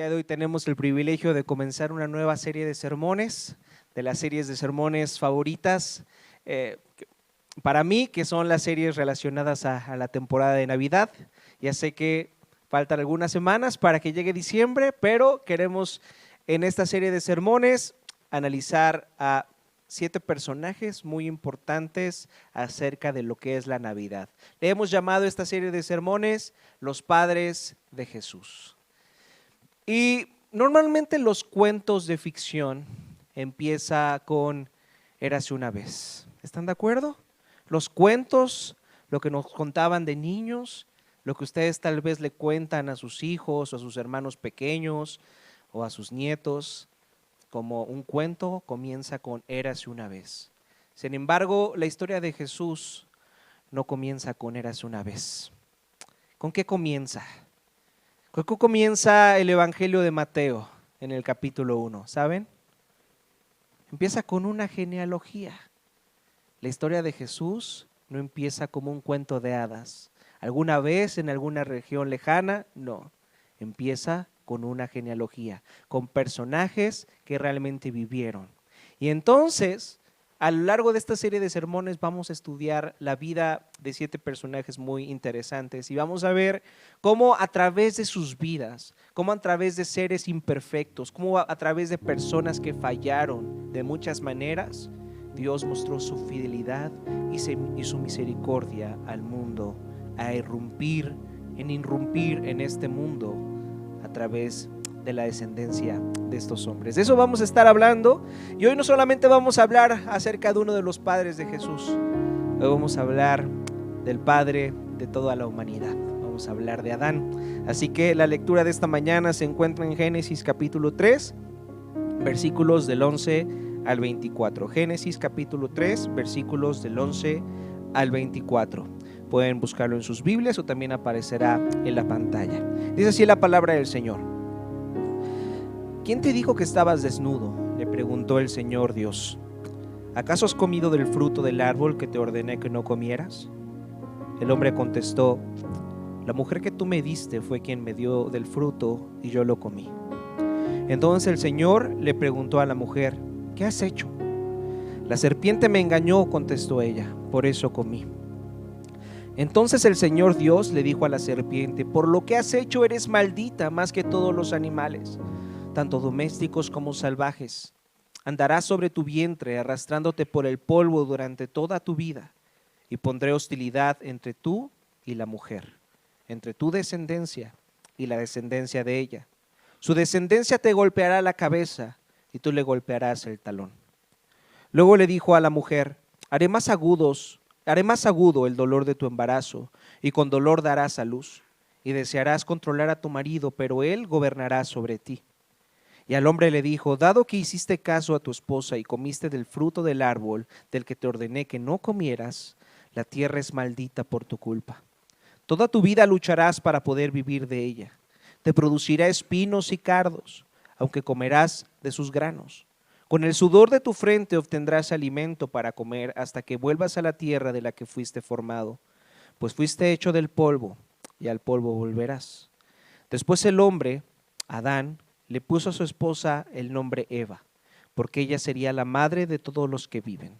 día de hoy tenemos el privilegio de comenzar una nueva serie de sermones, de las series de sermones favoritas para mí, que son las series relacionadas a la temporada de Navidad. Ya sé que faltan algunas semanas para que llegue diciembre, pero queremos en esta serie de sermones analizar a 7 personajes muy importantes acerca de lo que es la Navidad. Le hemos llamado esta serie de sermones Los Padres de Jesús. Y normalmente los cuentos de ficción empieza con Érase una vez. ¿Están de acuerdo? Los cuentos, lo que nos contaban de niños, lo que ustedes tal vez le cuentan a sus hijos o a sus hermanos pequeños o a sus nietos, como un cuento comienza con Érase una vez. Sin embargo, la historia de Jesús no comienza con Érase una vez. ¿Con qué comienza? ¿Con qué comienza el Evangelio de Mateo en el capítulo 1? ¿Saben? Empieza con una genealogía. La historia de Jesús no empieza como un cuento de hadas. ¿Alguna vez en alguna región lejana? No. Empieza con una genealogía, con personajes que realmente vivieron. Y entonces, a lo largo de esta serie de sermones vamos a estudiar la vida de 7 personajes muy interesantes y vamos a ver cómo a través de sus vidas, cómo a través de seres imperfectos, cómo a través de personas que fallaron de muchas maneras, Dios mostró su fidelidad y su misericordia al mundo, a irrumpir en este mundo a través de la descendencia de estos hombres. De eso vamos a estar hablando, y hoy no solamente vamos a hablar acerca de uno de los padres de Jesús, hoy vamos a hablar del padre de toda la humanidad, vamos a hablar de Adán. Así que la lectura de esta mañana se encuentra en Génesis capítulo 3, versículos del 11 al 24. Génesis capítulo 3, versículos del 11 al 24. Pueden buscarlo en sus Biblias o también aparecerá en la pantalla. Dice así la palabra del Señor. ¿Quién te dijo que estabas desnudo?, le preguntó el Señor Dios. ¿Acaso has comido del fruto del árbol que te ordené que no comieras? El hombre contestó, la mujer que tú me diste fue quien me dio del fruto y yo lo comí. Entonces el Señor le preguntó a la mujer, ¿qué has hecho? La serpiente me engañó, contestó ella, por eso comí. Entonces el Señor Dios le dijo a la serpiente, por lo que has hecho eres maldita más que todos los animales, tanto domésticos como salvajes. Andarás sobre tu vientre arrastrándote por el polvo durante toda tu vida, y pondré hostilidad entre tú y la mujer, entre tu descendencia y la descendencia de ella. Su descendencia te golpeará la cabeza y tú le golpearás el talón. Luego le dijo a la mujer, haré más agudo el dolor de tu embarazo, y con dolor darás a luz, y desearás controlar a tu marido, pero él gobernará sobre ti. Y al hombre le dijo, dado que hiciste caso a tu esposa y comiste del fruto del árbol del que te ordené que no comieras, la tierra es maldita por tu culpa. Toda tu vida lucharás para poder vivir de ella. Te producirá espinos y cardos, aunque comerás de sus granos. Con el sudor de tu frente obtendrás alimento para comer hasta que vuelvas a la tierra de la que fuiste formado, pues fuiste hecho del polvo y al polvo volverás. Después el hombre, Adán, le puso a su esposa el nombre Eva, porque ella sería la madre de todos los que viven.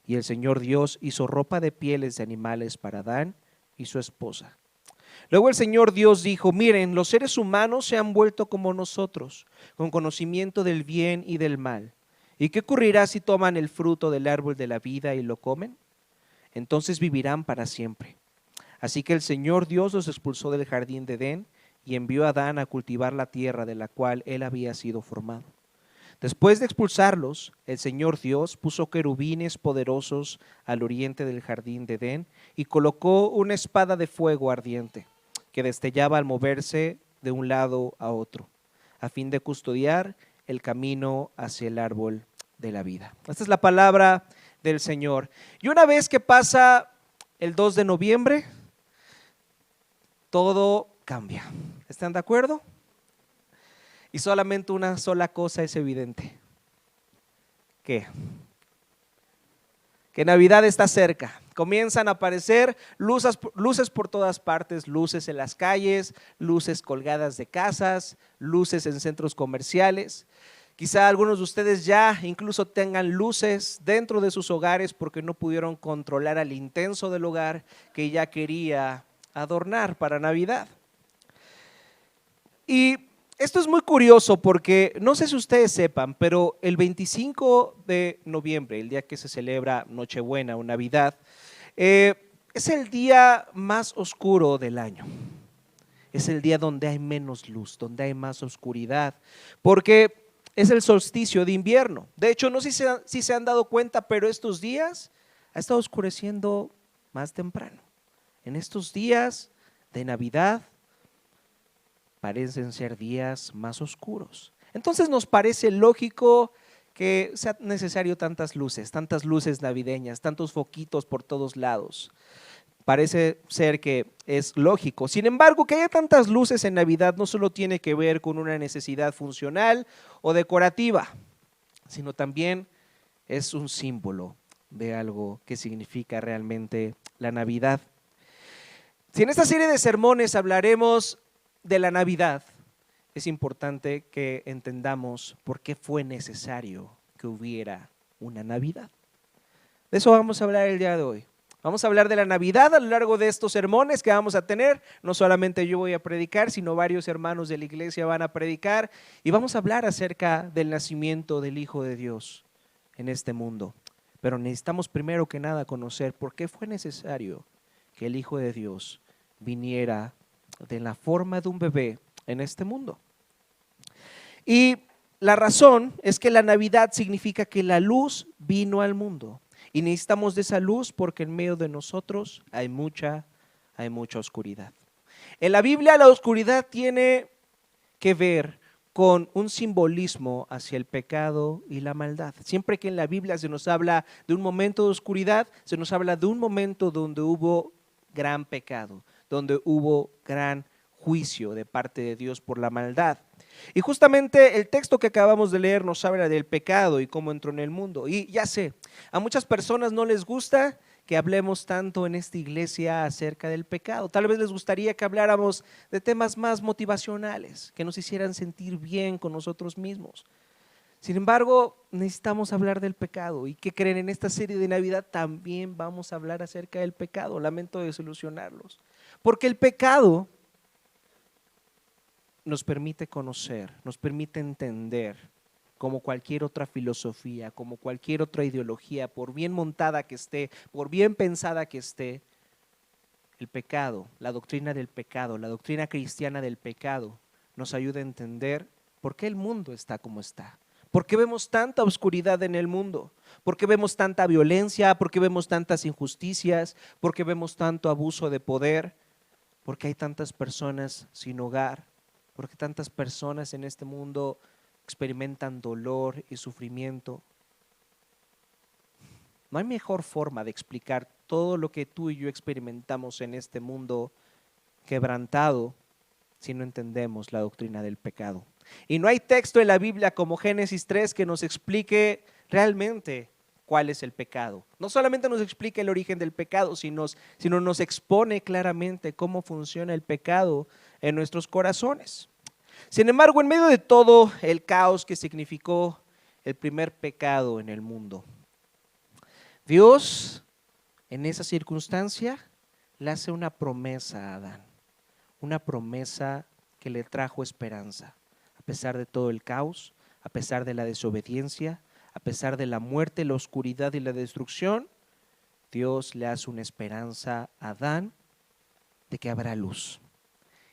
Y el Señor Dios hizo ropa de pieles de animales para Adán y su esposa. Luego el Señor Dios dijo, miren, los seres humanos se han vuelto como nosotros, con conocimiento del bien y del mal. ¿Y qué ocurrirá si toman el fruto del árbol de la vida y lo comen? Entonces vivirán para siempre. Así que el Señor Dios los expulsó del jardín de Edén y envió a Adán a cultivar la tierra de la cual él había sido formado. Después de expulsarlos, el Señor Dios puso querubines poderosos al oriente del jardín de Edén y colocó una espada de fuego ardiente que destellaba al moverse de un lado a otro, a fin de custodiar el camino hacia el árbol de la vida. Esta es la palabra del Señor. Y una vez que pasa el 2 de noviembre, todo cambia. ¿Están de acuerdo? Y solamente una sola cosa es evidente. ¿Qué? que Navidad está cerca. Comienzan a aparecer luces por todas partes, luces en las calles, luces colgadas de casas, luces en centros comerciales. Quizá algunos de ustedes ya incluso tengan luces dentro de sus hogares porque no pudieron controlar al intenso del hogar que ya quería adornar para Navidad. Y esto es muy curioso porque no sé si ustedes sepan, pero el 25 de noviembre, el día que se celebra Nochebuena o Navidad, es el día más oscuro del año. Es el día donde hay menos luz, donde hay más oscuridad, porque es el solsticio de invierno. De hecho, no sé si se han dado cuenta, pero estos días ha estado oscureciendo más temprano. En estos días de Navidad parecen ser días más oscuros. Entonces nos parece lógico que sea necesario tantas luces navideñas, tantos foquitos por todos lados. Parece ser que es lógico. Sin embargo, que haya tantas luces en Navidad no solo tiene que ver con una necesidad funcional o decorativa, sino también es un símbolo de algo que significa realmente la Navidad. Si en esta serie de sermones hablaremos de la Navidad, es importante que entendamos por qué fue necesario que hubiera una Navidad. De eso vamos a hablar el día de hoy. Vamos a hablar de la Navidad a lo largo de estos sermones que vamos a tener. No solamente yo voy a predicar, sino varios hermanos de la iglesia van a predicar y vamos a hablar acerca del nacimiento del Hijo de Dios en este mundo. Pero necesitamos primero que nada conocer por qué fue necesario que el Hijo de Dios viniera de la forma de un bebé en este mundo. Y la razón es que la Navidad significa que la luz vino al mundo. Y necesitamos de esa luz porque en medio de nosotros hay mucha oscuridad. En la Biblia la oscuridad tiene que ver con un simbolismo hacia el pecado y la maldad. Siempre que en la Biblia se nos habla de un momento de oscuridad, se nos habla de un momento donde hubo gran pecado, donde hubo gran juicio de parte de Dios por la maldad. Y justamente el texto que acabamos de leer nos habla del pecado y cómo entró en el mundo. Y ya sé, a muchas personas no les gusta que hablemos tanto en esta iglesia acerca del pecado. Tal vez les gustaría que habláramos de temas más motivacionales, que nos hicieran sentir bien con nosotros mismos. Sin embargo, necesitamos hablar del pecado. ¿Y qué creen? En esta serie de Navidad también vamos a hablar acerca del pecado. Lamento desilusionarlos. Porque el pecado nos permite conocer, nos permite entender, como cualquier otra filosofía, como cualquier otra ideología, por bien montada que esté, por bien pensada que esté, el pecado, la doctrina del pecado, la doctrina cristiana del pecado, nos ayuda a entender por qué el mundo está como está. ¿Por qué vemos tanta oscuridad en el mundo? ¿Por qué vemos tanta violencia? ¿Por qué vemos tantas injusticias? ¿Por qué vemos tanto abuso de poder? ¿Por qué hay tantas personas sin hogar? ¿Por qué tantas personas en este mundo experimentan dolor y sufrimiento? No hay mejor forma de explicar todo lo que tú y yo experimentamos en este mundo quebrantado si no entendemos la doctrina del pecado. Y no hay texto en la Biblia como Génesis 3 que nos explique realmente cuál es el pecado. No solamente nos explica el origen del pecado, sino nos expone claramente cómo funciona el pecado en nuestros corazones. Sin embargo, en medio de todo el caos que significó el primer pecado en el mundo, Dios en esa circunstancia le hace una promesa a Adán, una promesa que le trajo esperanza. A pesar de todo el caos, a pesar de la desobediencia, a pesar de la muerte, la oscuridad y la destrucción, Dios le hace una esperanza a Adán de que habrá luz.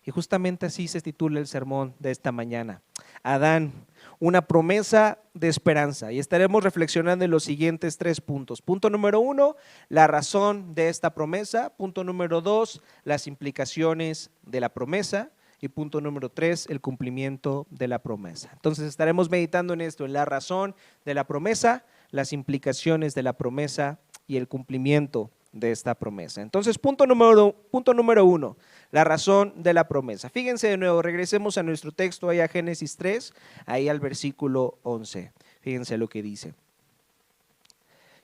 Y justamente así se titula el sermón de esta mañana. Adán, una promesa de esperanza. Y estaremos reflexionando en los siguientes 3 puntos. Punto número 1, la razón de esta promesa. Punto número 2, las implicaciones de la promesa. Y punto número 3, el cumplimiento de la promesa. Entonces estaremos meditando en esto, en la razón de la promesa, las implicaciones de la promesa y el cumplimiento de esta promesa. Entonces, punto número 1, la razón de la promesa. Fíjense de nuevo, regresemos a nuestro texto, ahí a Génesis 3, ahí al versículo 11. Fíjense lo que dice.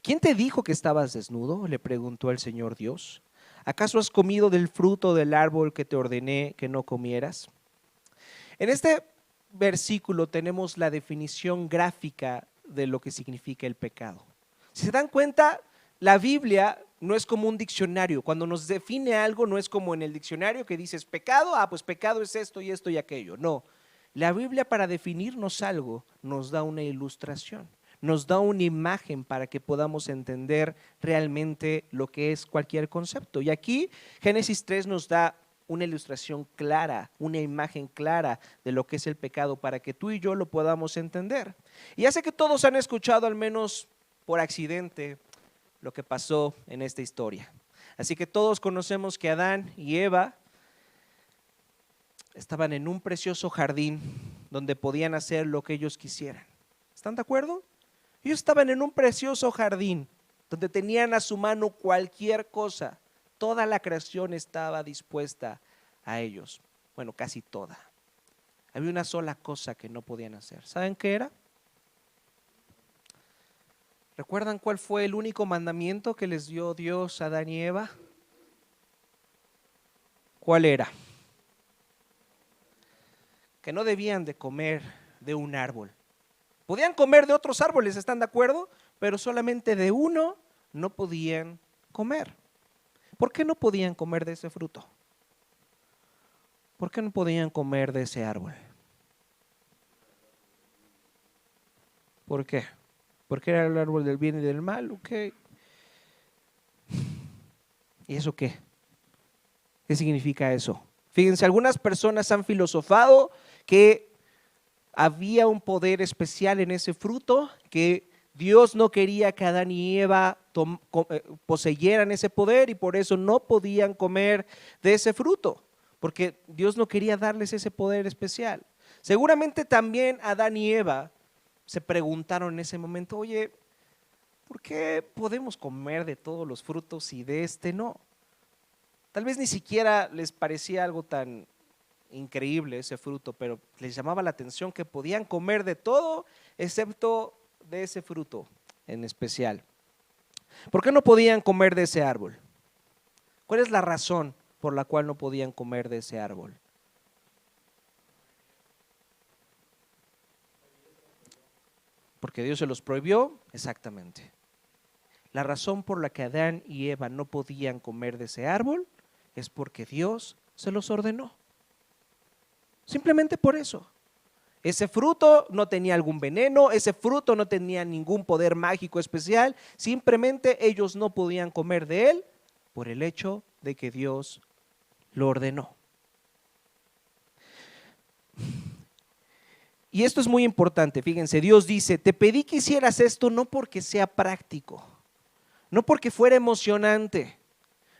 ¿Quién te dijo que estabas desnudo?, le preguntó el Señor Dios. ¿Acaso has comido del fruto del árbol que te ordené que no comieras? En este versículo tenemos la definición gráfica de lo que significa el pecado. Si se dan cuenta, la Biblia no es como un diccionario. Cuando nos define algo, no es como en el diccionario que dices pecado, pues pecado es esto y esto y aquello. No, la Biblia, para definirnos algo, nos da una ilustración, nos da una imagen para que podamos entender realmente lo que es cualquier concepto. Y aquí Génesis 3 nos da una ilustración clara, una imagen clara de lo que es el pecado para que tú y yo lo podamos entender. Y ya sé que todos han escuchado, al menos por accidente, lo que pasó en esta historia. Así que todos conocemos que Adán y Eva estaban en un precioso jardín donde podían hacer lo que ellos quisieran. ¿Están de acuerdo? Ellos estaban en un precioso jardín donde tenían a su mano cualquier cosa. Toda la creación estaba dispuesta a ellos. Bueno, casi toda. Había una sola cosa que no podían hacer. ¿Saben qué era? ¿Recuerdan cuál fue el único mandamiento que les dio Dios a Adán y Eva? ¿Cuál era? Que no debían de comer de un árbol. Podían comer de otros árboles, ¿están de acuerdo? Pero solamente de uno no podían comer. ¿Por qué no podían comer de ese fruto? ¿Por qué no podían comer de ese árbol? ¿Por qué? Porque era el árbol del bien y del mal, ¿ok? ¿Y eso qué? ¿Qué significa eso? Fíjense, algunas personas han filosofado que había un poder especial en ese fruto, que Dios no quería que Adán y Eva poseyeran ese poder y por eso no podían comer de ese fruto, porque Dios no quería darles ese poder especial. Seguramente también Adán y Eva se preguntaron en ese momento, oye, ¿por qué podemos comer de todos los frutos y de este no? Tal vez ni siquiera les parecía algo tan increíble ese fruto, pero les llamaba la atención que podían comer de todo excepto de ese fruto en especial. ¿Por qué no podían comer de ese árbol? ¿Cuál es la razón por la cual no podían comer de ese árbol? Porque Dios se los prohibió, exactamente. La razón por la que Adán y Eva no podían comer de ese árbol es porque Dios se los ordenó. Simplemente por eso. Ese fruto no tenía algún veneno, ese fruto no tenía ningún poder mágico especial, simplemente ellos no podían comer de él por el hecho de que Dios lo ordenó. Y esto es muy importante, fíjense, Dios dice, te pedí que hicieras esto no porque sea práctico, no porque fuera emocionante,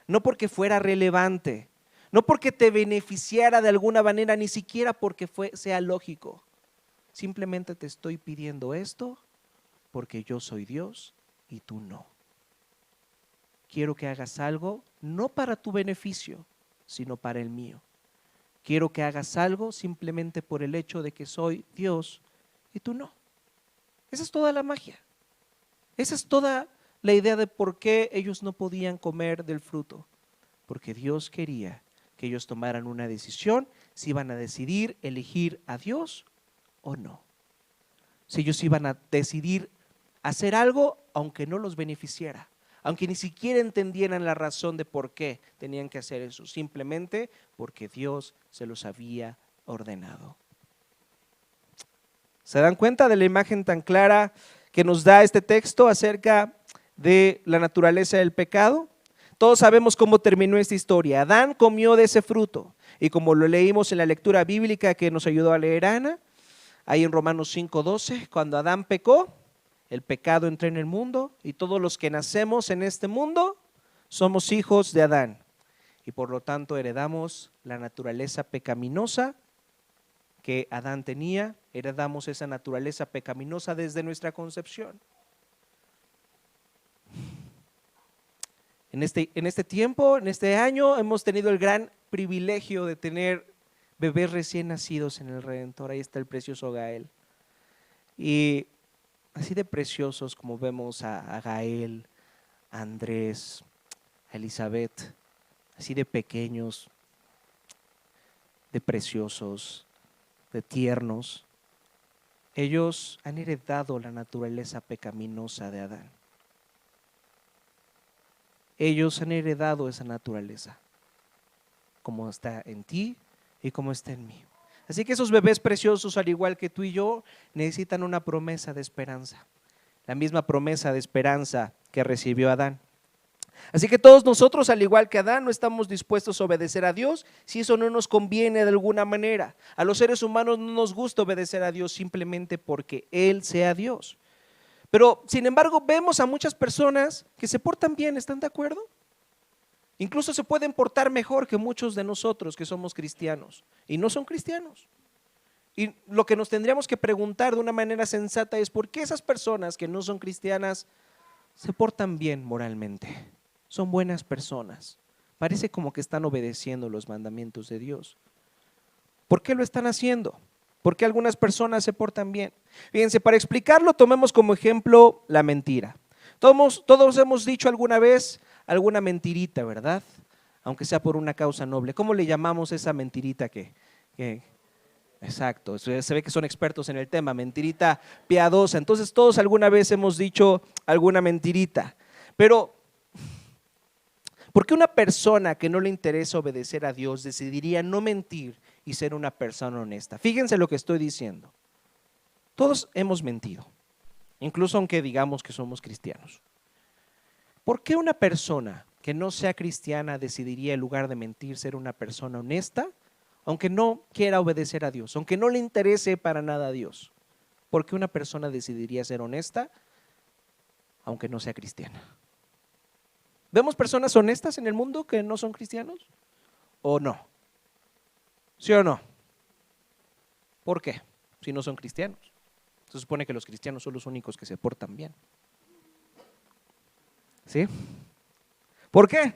no porque fuera relevante, no porque te beneficiara de alguna manera, ni siquiera porque sea lógico. Simplemente te estoy pidiendo esto porque yo soy Dios y tú no. Quiero que hagas algo no para tu beneficio, sino para el mío. Quiero que hagas algo simplemente por el hecho de que soy Dios y tú no. Esa es toda la magia. Esa es toda la idea de por qué ellos no podían comer del fruto. Porque Dios quería que ellos tomaran una decisión si iban a decidir elegir a Dios o no. Si ellos iban a decidir hacer algo aunque no los beneficiara, aunque ni siquiera entendieran la razón de por qué tenían que hacer eso, simplemente porque Dios se los había ordenado. ¿Se dan cuenta de la imagen tan clara que nos da este texto acerca de la naturaleza del pecado? Todos sabemos cómo terminó esta historia. Adán comió de ese fruto y como lo leímos en la lectura bíblica que nos ayudó a leer Ana, ahí en Romanos 5:12, cuando Adán pecó, el pecado entró en el mundo y todos los que nacemos en este mundo somos hijos de Adán y por lo tanto heredamos la naturaleza pecaminosa que Adán tenía, heredamos esa naturaleza pecaminosa desde nuestra concepción. En este tiempo, en este año, hemos tenido el gran privilegio de tener bebés recién nacidos en el Redentor. Ahí está el precioso Gael. Y así de preciosos como vemos a Gael, a Andrés, a Elizabeth, así de pequeños, de preciosos, de tiernos, ellos han heredado la naturaleza pecaminosa de Adán. Ellos han heredado esa naturaleza, como está en ti y como está en mí. Así que esos bebés preciosos, al igual que tú y yo, necesitan una promesa de esperanza, la misma promesa de esperanza que recibió Adán. Así que todos nosotros, al igual que Adán, no estamos dispuestos a obedecer a Dios si eso no nos conviene de alguna manera. A los seres humanos no nos gusta obedecer a Dios simplemente porque Él sea Dios. Pero, sin embargo, vemos a muchas personas que se portan bien, ¿están de acuerdo? Incluso se pueden portar mejor que muchos de nosotros que somos cristianos y no son cristianos. Y lo que nos tendríamos que preguntar de una manera sensata es ¿por qué esas personas que no son cristianas se portan bien moralmente? Son buenas personas. Parece como que están obedeciendo los mandamientos de Dios. ¿Por qué lo están haciendo? ¿Por qué algunas personas se portan bien? Fíjense, para explicarlo tomemos como ejemplo la mentira. Todos hemos dicho alguna vez alguna mentirita, ¿verdad? Aunque sea por una causa noble. ¿Cómo le llamamos esa mentirita que exacto, se ve que son expertos en el tema, mentirita piadosa? Entonces todos alguna vez hemos dicho alguna mentirita. Pero ¿por qué una persona que no le interesa obedecer a Dios decidiría no mentir y ser una persona honesta? Fíjense lo que estoy diciendo. Todos hemos mentido, incluso aunque digamos que somos cristianos. ¿Por qué una persona que no sea cristiana decidiría en lugar de mentir ser una persona honesta, aunque no quiera obedecer a Dios, aunque no le interese para nada a Dios? ¿Por qué una persona decidiría ser honesta aunque no sea cristiana? ¿Vemos personas honestas en el mundo que no son cristianos? ¿O no? ¿Sí o no? ¿Por qué? Si no son cristianos. Se supone que los cristianos son los únicos que se portan bien. ¿Sí? ¿Por qué?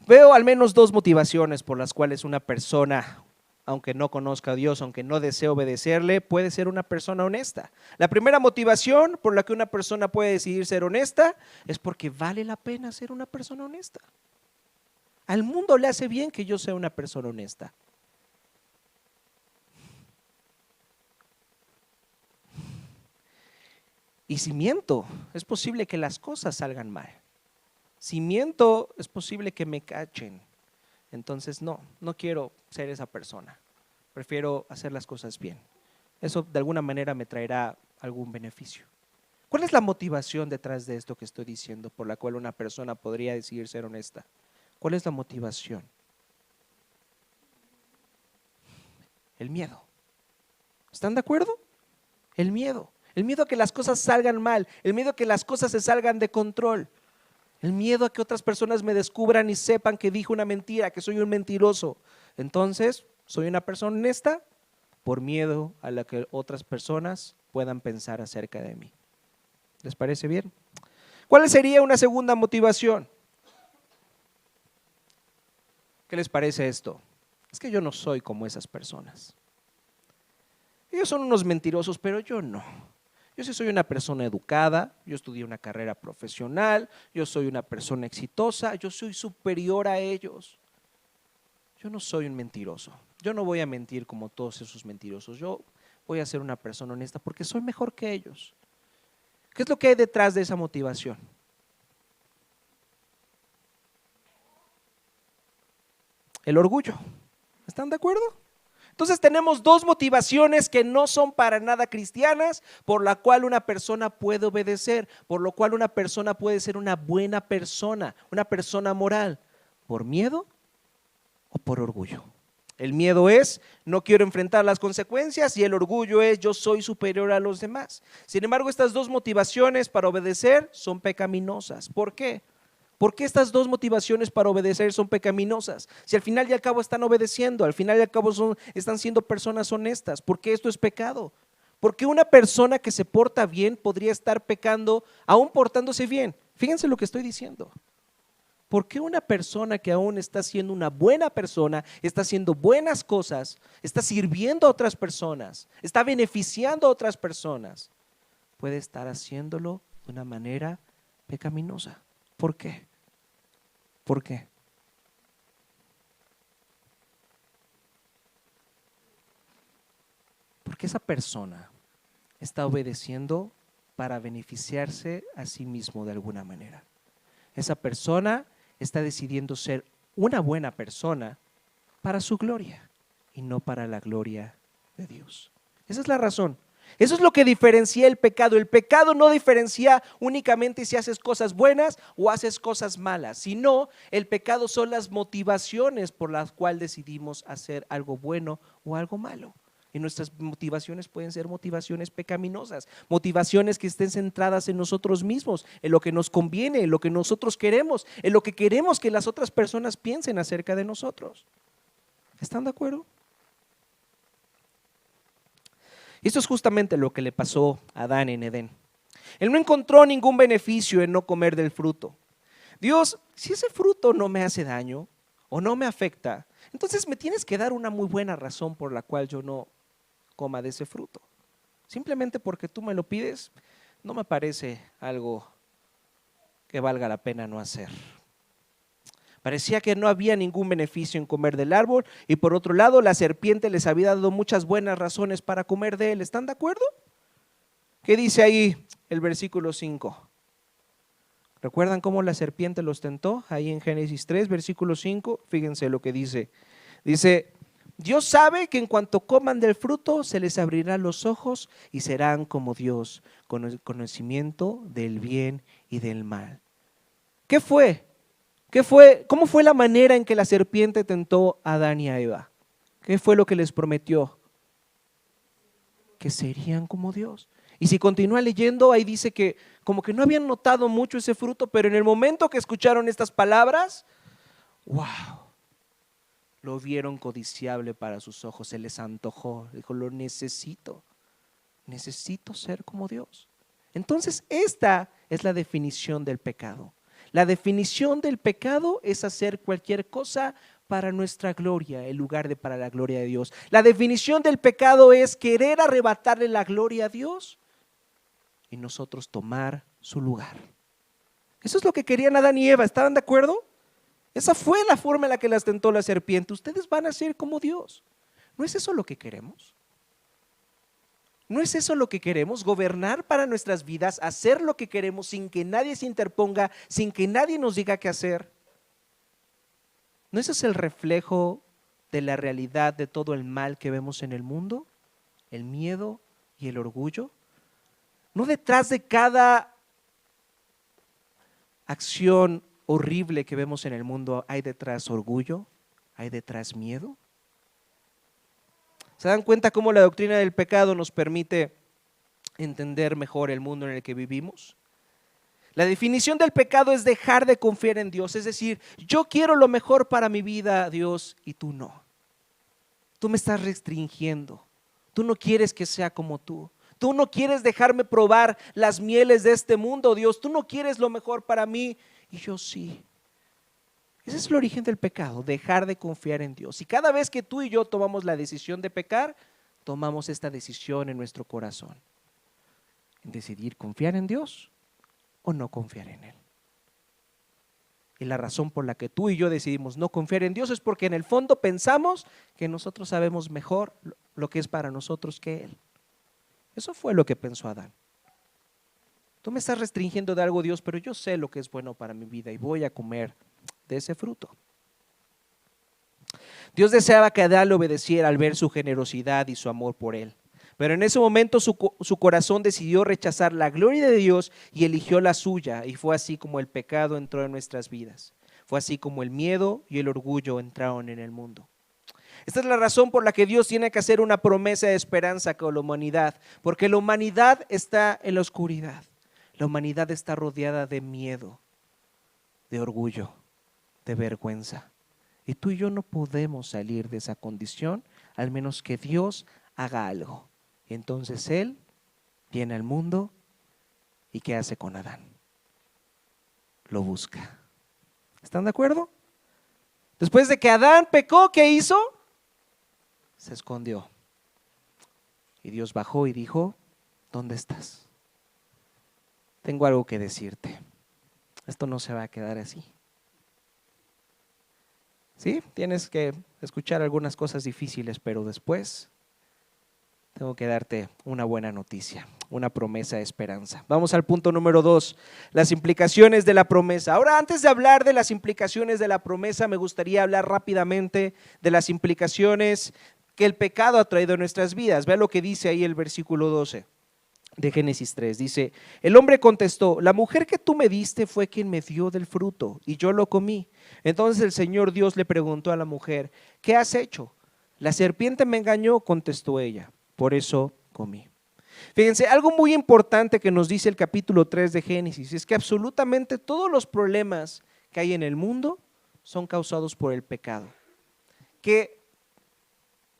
Veo al menos dos motivaciones por las cuales una persona, aunque no conozca a Dios, aunque no desee obedecerle, puede ser una persona honesta. La primera motivación por la que una persona puede decidir ser honesta es porque vale la pena ser una persona honesta. Al mundo le hace bien que yo sea una persona honesta. Y si miento, es posible que las cosas salgan mal. Si miento, es posible que me cachen. Entonces no quiero ser esa persona. Prefiero hacer las cosas bien. Eso de alguna manera me traerá algún beneficio. ¿Cuál es la motivación detrás de esto que estoy diciendo por la cual una persona podría decidir ser honesta? ¿Cuál es la motivación? El miedo. ¿Están de acuerdo? El miedo. El miedo a que las cosas salgan mal, el miedo a que las cosas se salgan de control, el miedo a que otras personas me descubran y sepan que dije una mentira, que soy un mentiroso. Entonces, ¿soy una persona honesta? Por miedo a la que otras personas puedan pensar acerca de mí. ¿Les parece bien? ¿Cuál sería una segunda motivación? ¿Qué les parece esto? Es que yo no soy como esas personas. Ellos son unos mentirosos, pero yo no. Yo sí soy una persona educada, yo estudié una carrera profesional, yo soy una persona exitosa, yo soy superior a ellos. Yo no soy un mentiroso, yo no voy a mentir como todos esos mentirosos, yo voy a ser una persona honesta porque soy mejor que ellos. ¿Qué es lo que hay detrás de esa motivación? El orgullo. ¿Están de acuerdo? Entonces tenemos dos motivaciones que no son para nada cristianas, por la cual una persona puede obedecer, por lo cual una persona puede ser una buena persona, una persona moral, por miedo o por orgullo. El miedo es no quiero enfrentar las consecuencias y el orgullo es yo soy superior a los demás. Sin embargo, estas dos motivaciones para obedecer son pecaminosas. ¿Por qué? ¿Por qué estas dos motivaciones para obedecer son pecaminosas? Si al final y al cabo están obedeciendo, al final y al cabo están siendo personas honestas. ¿Por qué esto es pecado? Porque una persona que se porta bien podría estar pecando aún portándose bien. Fíjense lo que estoy diciendo. ¿Por qué una persona que aún está siendo una buena persona, está haciendo buenas cosas, está sirviendo a otras personas, está beneficiando a otras personas, puede estar haciéndolo de una manera pecaminosa? ¿Por qué? ¿Por qué? Porque esa persona está obedeciendo para beneficiarse a sí mismo de alguna manera. Esa persona está decidiendo ser una buena persona para su gloria y no para la gloria de Dios. Esa es la razón. Eso es lo que diferencia el pecado. El pecado no diferencia únicamente si haces cosas buenas o haces cosas malas, sino el pecado son las motivaciones por las cuales decidimos hacer algo bueno o algo malo. Y nuestras motivaciones pueden ser motivaciones pecaminosas, motivaciones que estén centradas en nosotros mismos, en lo que nos conviene, en lo que nosotros queremos, en lo que queremos que las otras personas piensen acerca de nosotros. ¿Están de acuerdo? Y esto es justamente lo que le pasó a Adán en Edén. Él no encontró ningún beneficio en no comer del fruto. Dios, si ese fruto no me hace daño o no me afecta, entonces me tienes que dar una muy buena razón por la cual yo no coma de ese fruto. Simplemente porque tú me lo pides, no me parece algo que valga la pena no hacer. Parecía que no había ningún beneficio en comer del árbol y por otro lado la serpiente les había dado muchas buenas razones para comer de él. ¿Están de acuerdo? ¿Qué dice ahí el versículo 5? ¿Recuerdan cómo la serpiente los tentó? Ahí en Génesis 3, versículo 5, fíjense lo que dice. Dice, Dios sabe que en cuanto coman del fruto se les abrirán los ojos y serán como Dios, con el conocimiento del bien y del mal. ¿Qué fue? ¿Cómo fue la manera en que la serpiente tentó a Adán y a Eva? ¿Qué fue lo que les prometió? Que serían como Dios. Y si continúa leyendo, ahí dice que como que no habían notado mucho ese fruto, pero en el momento que escucharon estas palabras, ¡wow! Lo vieron codiciable para sus ojos, se les antojó, dijo, lo necesito ser como Dios. Entonces esta es la definición del pecado. La definición del pecado es hacer cualquier cosa para nuestra gloria, en lugar de para la gloria de Dios. La definición del pecado es querer arrebatarle la gloria a Dios y nosotros tomar su lugar. Eso es lo que querían Adán y Eva, ¿estaban de acuerdo? Esa fue la forma en la que las tentó la serpiente. Ustedes van a ser como Dios. ¿No es eso lo que queremos? ¿No es eso lo que queremos? Gobernar para nuestras vidas, hacer lo que queremos sin que nadie se interponga, sin que nadie nos diga qué hacer. ¿No ese es el reflejo de la realidad de todo el mal que vemos en el mundo? El miedo y el orgullo. ¿No detrás de cada acción horrible que vemos en el mundo hay detrás orgullo? ¿Hay detrás miedo? ¿Se dan cuenta cómo la doctrina del pecado nos permite entender mejor el mundo en el que vivimos? La definición del pecado es dejar de confiar en Dios, es decir, yo quiero lo mejor para mi vida, Dios, y tú no. Tú me estás restringiendo, tú no quieres que sea como tú. Tú no quieres dejarme probar las mieles de este mundo, Dios. Tú no quieres lo mejor para mí y yo sí. Ese es el origen del pecado, dejar de confiar en Dios. Y cada vez que tú y yo tomamos la decisión de pecar, tomamos esta decisión en nuestro corazón. En decidir confiar en Dios o no confiar en Él. Y la razón por la que tú y yo decidimos no confiar en Dios es porque en el fondo pensamos que nosotros sabemos mejor lo que es para nosotros que Él. Eso fue lo que pensó Adán. Tú me estás restringiendo de algo, Dios, pero yo sé lo que es bueno para mi vida y voy a comer de ese fruto. Dios deseaba que Adán le obedeciera al ver su generosidad y su amor por él. Pero en ese momento su corazón decidió rechazar la gloria de Dios y eligió la suya. Y fue así como el pecado entró en nuestras vidas. Fue así como el miedo y el orgullo entraron en el mundo. Esta es la razón por la que Dios tiene que hacer una promesa de esperanza con la humanidad, porque la humanidad está en la oscuridad. La humanidad está rodeada de miedo, de orgullo, de vergüenza. Y tú y yo no podemos salir de esa condición, al menos que Dios haga algo. Y entonces Él viene al mundo y ¿qué hace con Adán? Lo busca, ¿Están de acuerdo? Después de que Adán pecó, ¿qué hizo? Se escondió. Y Dios bajó y dijo, ¿dónde estás? Tengo algo que decirte. Esto no se va a quedar así. Sí, tienes que escuchar algunas cosas difíciles, pero después tengo que darte una buena noticia, una promesa de esperanza. Vamos al punto número 2, las implicaciones de la promesa. Ahora, antes de hablar de las implicaciones de la promesa, me gustaría hablar rápidamente de las implicaciones que el pecado ha traído en nuestras vidas. Vea lo que dice ahí el versículo 12 de Génesis 3. Dice, el hombre contestó, la mujer que tú me diste fue quien me dio del fruto y yo lo comí. Entonces el Señor Dios le preguntó a la mujer, ¿qué has hecho? La serpiente me engañó, contestó ella, por eso comí. Fíjense, algo muy importante que nos dice el capítulo 3 de Génesis es que absolutamente todos los problemas que hay en el mundo son causados por el pecado. Que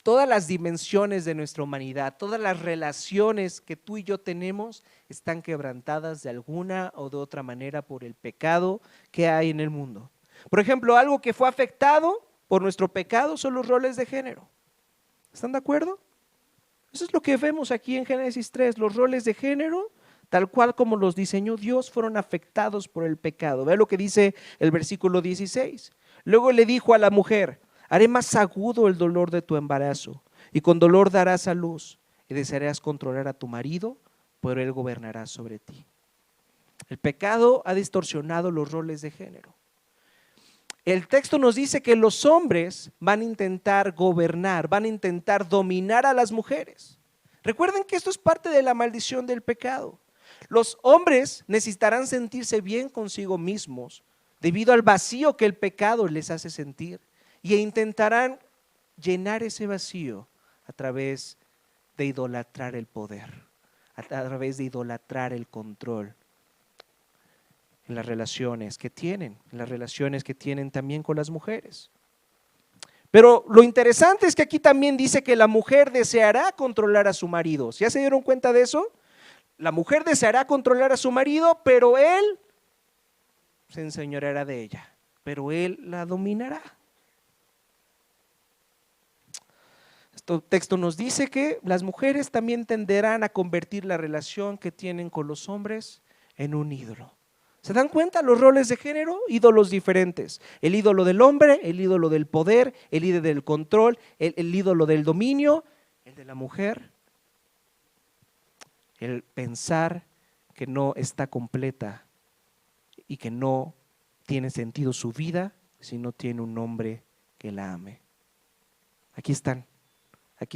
todas las dimensiones de nuestra humanidad, todas las relaciones que tú y yo tenemos están quebrantadas de alguna o de otra manera por el pecado que hay en el mundo. Por ejemplo, algo que fue afectado por nuestro pecado son los roles de género. ¿Están de acuerdo? Eso es lo que vemos aquí en Génesis 3, los roles de género, tal cual como los diseñó Dios, fueron afectados por el pecado. Vea lo que dice el versículo 16. Luego le dijo a la mujer, haré más agudo el dolor de tu embarazo y con dolor darás a luz y desearás controlar a tu marido, pero él gobernará sobre ti. El pecado ha distorsionado los roles de género. El texto nos dice que los hombres van a intentar gobernar, van a intentar dominar a las mujeres. Recuerden que esto es parte de la maldición del pecado. Los hombres necesitarán sentirse bien consigo mismos debido al vacío que el pecado les hace sentir y intentarán llenar ese vacío a través de idolatrar el poder, a través de idolatrar el control en las relaciones que tienen, también con las mujeres. Pero lo interesante es que aquí también dice que la mujer deseará controlar a su marido. ¿Ya se dieron cuenta de eso? La mujer deseará controlar a su marido, pero él se enseñoreará de ella, pero él la dominará. Este texto nos dice que las mujeres también tenderán a convertir la relación que tienen con los hombres en un ídolo. ¿Se dan cuenta? Los roles de género, ídolos diferentes. El ídolo del hombre, el ídolo del poder, el ídolo del control, el ídolo del dominio, el de la mujer. El pensar que no está completa y que no tiene sentido su vida si no tiene un hombre que la ame. Aquí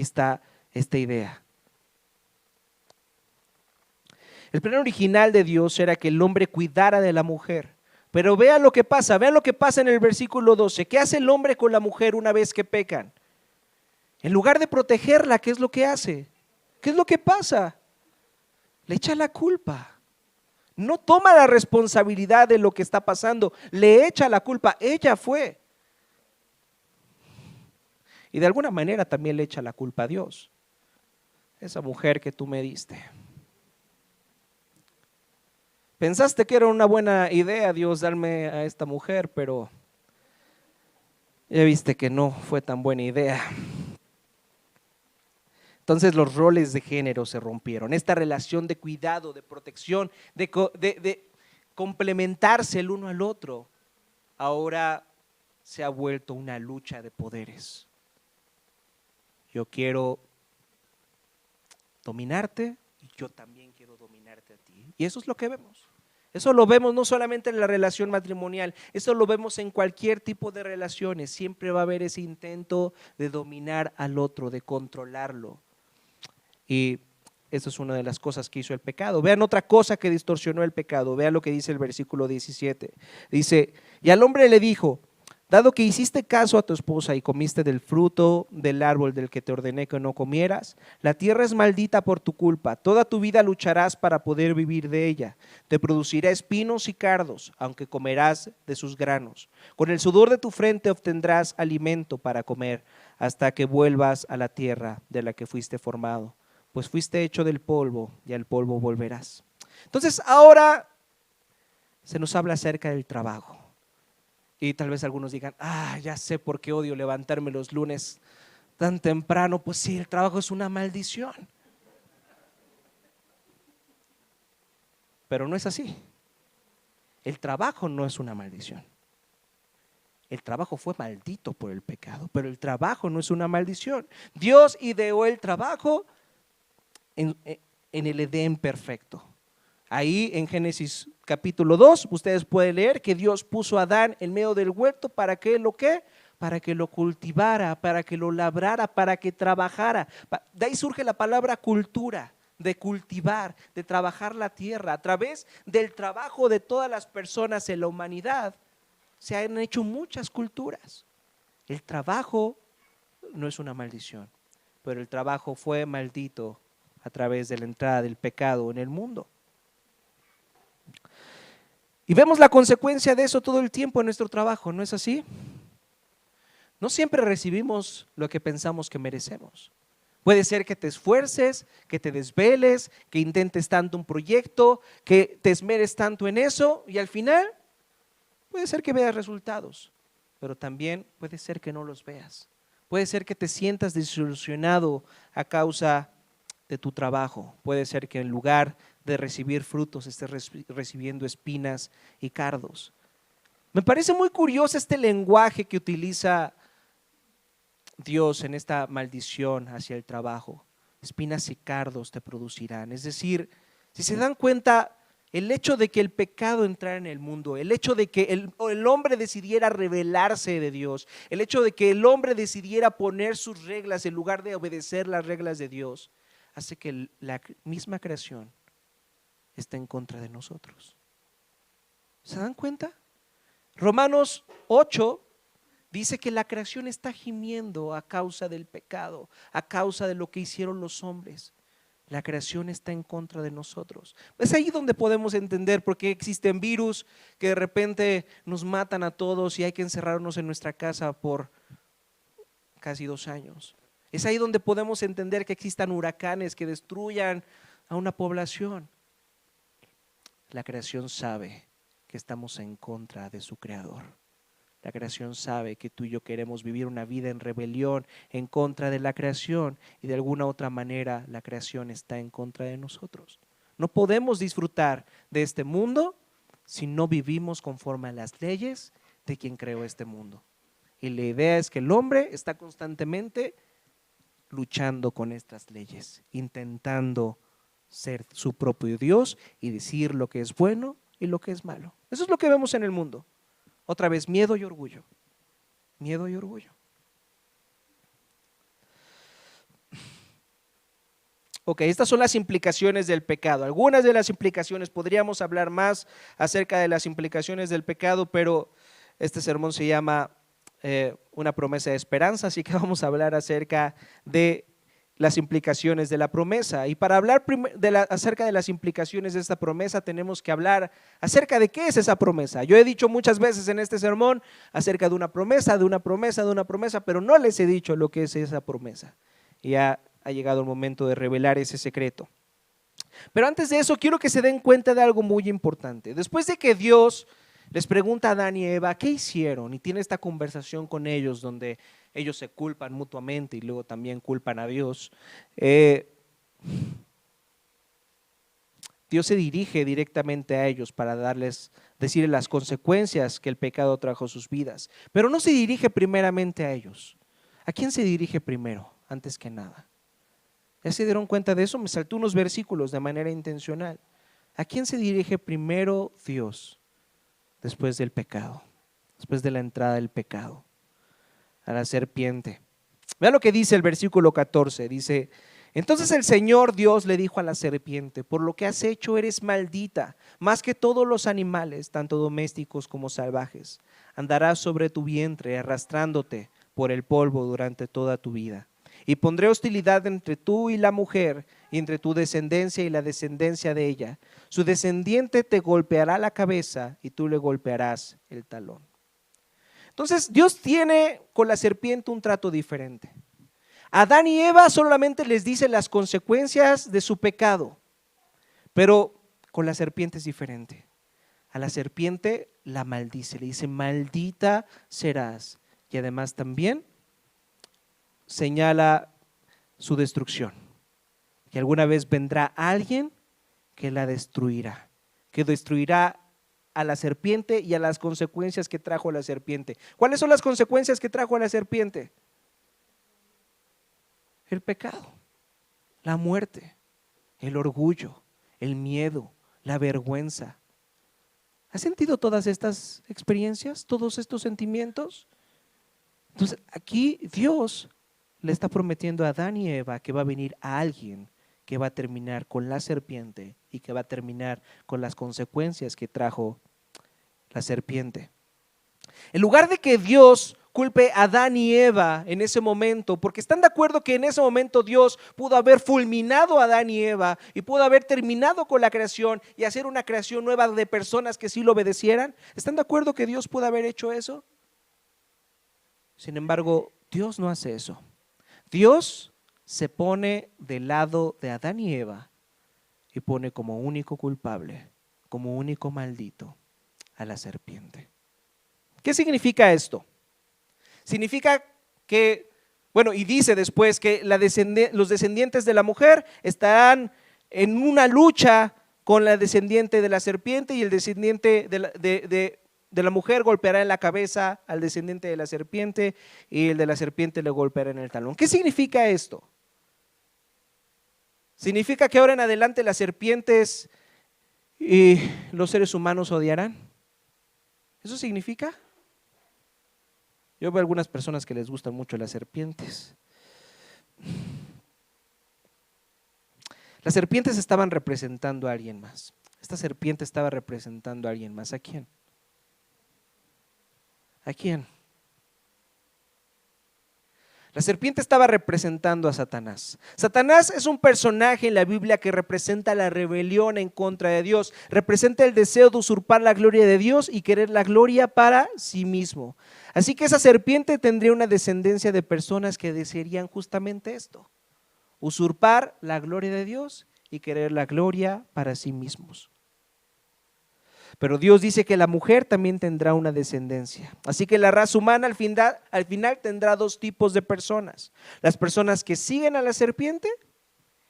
está esta idea. El plan original de Dios era que el hombre cuidara de la mujer. Pero vean lo que pasa en el versículo 12. ¿Qué hace el hombre con la mujer una vez que pecan? En lugar de protegerla, ¿qué es lo que hace? ¿Qué es lo que pasa? Le echa la culpa. No toma la responsabilidad de lo que está pasando, le echa la culpa. Ella fue. Y de alguna manera también le echa la culpa a Dios. Esa mujer que tú me diste. Pensaste que era una buena idea, Dios, darme a esta mujer, pero ya viste que no fue tan buena idea. Entonces los roles de género se rompieron. Esta relación de cuidado, de protección, de complementarse el uno al otro, ahora se ha vuelto una lucha de poderes. Yo quiero dominarte y yo también quiero dominarte a ti. Y eso es lo que vemos. Eso lo vemos no solamente en la relación matrimonial, eso lo vemos en cualquier tipo de relaciones. Siempre va a haber ese intento de dominar al otro, de controlarlo. Y eso es una de las cosas que hizo el pecado. Vean otra cosa que distorsionó el pecado. Vean lo que dice el versículo 17. Dice, y al hombre le dijo, dado que hiciste caso a tu esposa y comiste del fruto del árbol del que te ordené que no comieras, la tierra es maldita por tu culpa. Toda tu vida lucharás para poder vivir de ella. Te producirá espinos y cardos, aunque comerás de sus granos. Con el sudor de tu frente obtendrás alimento para comer, hasta que vuelvas a la tierra de la que fuiste formado. Pues fuiste hecho del polvo y al polvo volverás. Entonces ahora se nos habla acerca del trabajo. Y tal vez algunos digan, ya sé por qué odio levantarme los lunes tan temprano. Pues sí, el trabajo es una maldición. Pero no es así. El trabajo no es una maldición. El trabajo fue maldito por el pecado, pero el trabajo no es una maldición. Dios ideó el trabajo en el Edén perfecto. Ahí en Génesis capítulo 2, ustedes pueden leer que Dios puso a Adán en medio del huerto para que lo ¿qué? Para que lo cultivara, para que lo labrara, para que trabajara. De ahí surge la palabra cultura, de cultivar, de trabajar la tierra. A través del trabajo de todas las personas en la humanidad se han hecho muchas culturas. El trabajo no es una maldición, pero el trabajo fue maldito a través de la entrada del pecado en el mundo. Y vemos la consecuencia de eso todo el tiempo en nuestro trabajo, ¿no es así? No siempre recibimos lo que pensamos que merecemos. Puede ser que te esfuerces, que te desveles, que intentes tanto un proyecto, que te esmeres tanto en eso y al final puede ser que veas resultados, pero también puede ser que no los veas. Puede ser que te sientas desilusionado a causa de tu trabajo. Puede ser que en lugar de recibir frutos estés recibiendo espinas y cardos. Me parece muy curioso este lenguaje que utiliza Dios en esta maldición hacia el trabajo. Espinas y cardos te producirán. Es decir, si se dan cuenta, el hecho de que el pecado entrara en el mundo, el hecho de que el hombre decidiera rebelarse de Dios, el hecho de que el hombre decidiera poner sus reglas en lugar de obedecer las reglas de Dios, hace que la misma creación esté en contra de nosotros. ¿Se dan cuenta? Romanos 8 dice que la creación está gimiendo a causa del pecado, a causa de lo que hicieron los hombres. La creación está en contra de nosotros. Es ahí donde podemos entender por qué existen virus que de repente nos matan a todos y hay que encerrarnos en nuestra casa por casi 2 años. Es ahí donde podemos entender que existan huracanes que destruyan a una población. La creación sabe que estamos en contra de su creador. La creación sabe que tú y yo queremos vivir una vida en rebelión, en contra de la creación, y de alguna otra manera la creación está en contra de nosotros. No podemos disfrutar de este mundo si no vivimos conforme a las leyes de quien creó este mundo. Y la idea es que el hombre está constantemente luchando con estas leyes, intentando ser su propio Dios y decir lo que es bueno y lo que es malo. Eso es lo que vemos en el mundo. Otra vez, miedo y orgullo. Miedo y orgullo. Ok, estas son las implicaciones del pecado. Algunas de las implicaciones, podríamos hablar más acerca de las implicaciones del pecado, pero este sermón se llama una promesa de esperanza, así que vamos a hablar acerca de las implicaciones de la promesa. Y para hablar acerca de las implicaciones de esta promesa tenemos que hablar acerca de qué es esa promesa. Yo he dicho muchas veces en este sermón acerca de una promesa, de una promesa, de una promesa, pero no les he dicho lo que es esa promesa. Y ya ha llegado el momento de revelar ese secreto. Pero antes de eso quiero que se den cuenta de algo muy importante. Después de que Dios les pregunta a Adán y Eva qué hicieron y tiene esta conversación con ellos donde ellos se culpan mutuamente y luego también culpan a Dios, Dios se dirige directamente a ellos para decirles las consecuencias que el pecado trajo a sus vidas, pero no se dirige primeramente a ellos. ¿A quién se dirige primero, antes que nada? ¿Ya se dieron cuenta de eso? Me salté unos versículos de manera intencional. ¿A quién se dirige primero Dios después del pecado, después de la entrada del pecado? A la serpiente. Vean lo que dice el versículo 14, dice: entonces el Señor Dios le dijo a la serpiente: por lo que has hecho eres maldita, más que todos los animales, tanto domésticos como salvajes. Andarás sobre tu vientre, arrastrándote por el polvo durante toda tu vida. Y pondré hostilidad entre tú y la mujer, y entre tu descendencia y la descendencia de ella. Su descendiente te golpeará la cabeza y tú le golpearás el talón. Entonces Dios tiene con la serpiente un trato diferente. A Adán y Eva solamente les dice las consecuencias de su pecado, pero con la serpiente es diferente. a la serpiente la maldice, le dice maldita serás, y además también señala su destrucción, que alguna vez vendrá alguien que la destruirá, que destruirá a la serpiente y a las consecuencias que trajo la serpiente. ¿Cuáles son las consecuencias que trajo la serpiente? El pecado, la muerte, el orgullo, el miedo, la vergüenza. ¿Has sentido todas estas experiencias, todos estos sentimientos? Entonces aquí Dios le está prometiendo a Adán y Eva que va a venir a alguien que va a terminar con la serpiente y que va a terminar con las consecuencias que trajo la serpiente. En lugar de que Dios culpe a Adán y Eva en ese momento, porque están de acuerdo que en ese momento Dios pudo haber fulminado a Adán y Eva y pudo haber terminado con la creación y hacer una creación nueva de personas que sí lo obedecieran. ¿Están de acuerdo que Dios pudo haber hecho eso? Sin embargo, Dios no hace eso. Dios se pone del lado de Adán y Eva y pone como único culpable, como único maldito a la serpiente. ¿Qué significa esto? Significa que, bueno, y dice después que los descendientes de la mujer estarán en una lucha con la descendiente de la serpiente y el descendiente de la mujer golpeará en la cabeza al descendiente de la serpiente y el de la serpiente le golpeará en el talón. ¿Qué significa esto? ¿Significa que ahora en adelante las serpientes y los seres humanos odiarán? ¿Eso significa? Yo veo algunas personas que les gustan mucho las serpientes. Las serpientes estaban representando a alguien más. Esta serpiente estaba representando a alguien más. ¿A quién? ¿A quién? La serpiente estaba representando a Satanás. Satanás es un personaje en la Biblia que representa la rebelión en contra de Dios, representa el deseo de usurpar la gloria de Dios y querer la gloria para sí mismo. Así que esa serpiente tendría una descendencia de personas que desearían justamente esto, usurpar la gloria de Dios y querer la gloria para sí mismos. Pero Dios dice que la mujer también tendrá una descendencia. Así que la raza humana al final tendrá dos tipos de personas. Las personas que siguen a la serpiente,